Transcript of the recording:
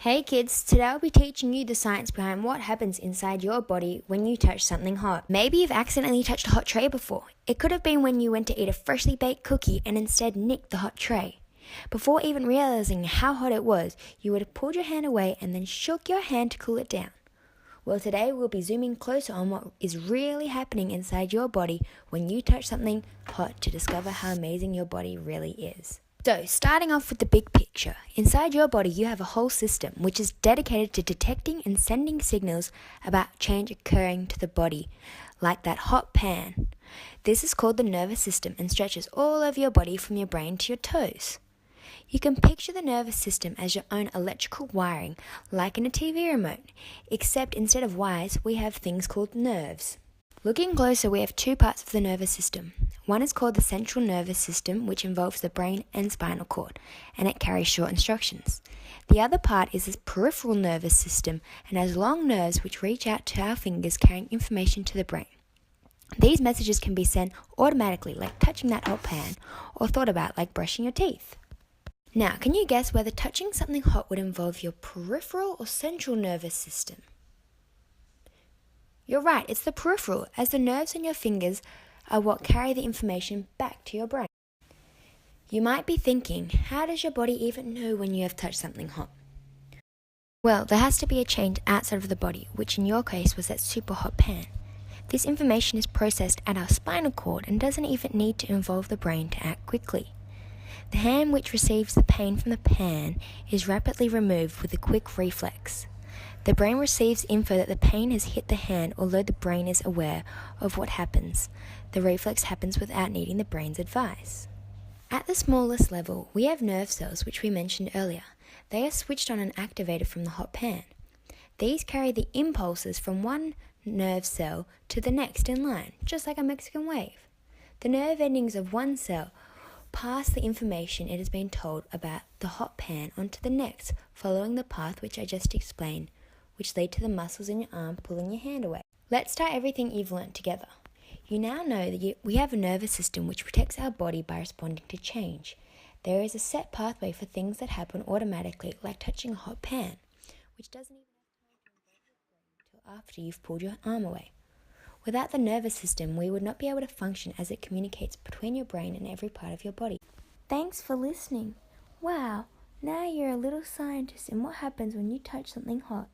Hey kids, today I'll be teaching you the science behind what happens inside your body when you touch something hot. Maybe you've accidentally touched a hot tray before. It could have been when you went to eat a freshly baked cookie and instead nicked the hot tray. Before even realizing how hot it was, you would have pulled your hand away and then shook your hand to cool it down. Well, today we'll be zooming closer on what is really happening inside your body when you touch something hot to discover how amazing your body really is. So, starting off with the big picture, inside your body you have a whole system which is dedicated to detecting and sending signals about change occurring to the body, like that hot pan. This is called the nervous system and stretches all over your body from your brain to your toes. You can picture the nervous system as your own electrical wiring, like in a TV remote, except instead of wires we have things called nerves. Looking closer, we have two parts of the nervous system. One is called the central nervous system, which involves the brain and spinal cord, and it carries short instructions. The other part is the peripheral nervous system and has long nerves which reach out to our fingers carrying information to the brain. These messages can be sent automatically, like touching that hot pan, or thought about like brushing your teeth. Now, can you guess whether touching something hot would involve your peripheral or central nervous system? You're right, it's the peripheral, as the nerves on your fingers are what carry the information back to your brain. You might be thinking, how does your body even know when you have touched something hot? Well, there has to be a change outside of the body, which in your case was that super hot pan. This information is processed at our spinal cord and doesn't even need to involve the brain to act quickly. The hand which receives the pain from the pan is rapidly removed with a quick reflex. The brain receives info that the pain has hit the hand, although the brain is aware of what happens. The reflex happens without needing the brain's advice. At the smallest level, we have nerve cells, which we mentioned earlier. They are switched on and activated from the hot pan. These carry the impulses from one nerve cell to the next in line, just like a Mexican wave. The nerve endings of one cell pass the information it has been told about the hot pan onto the next, following the path which I just explained, which lead to the muscles in your arm pulling your hand away. Let's tie everything you've learnt together. You now know that we have a nervous system which protects our body by responding to change. There is a set pathway for things that happen automatically, like touching a hot pan, which doesn't even have time to involve your brain until after you've pulled your arm away. Without the nervous system, we would not be able to function as it communicates between your brain and every part of your body. Thanks for listening. Wow, now you're a little scientist in what happens when you touch something hot.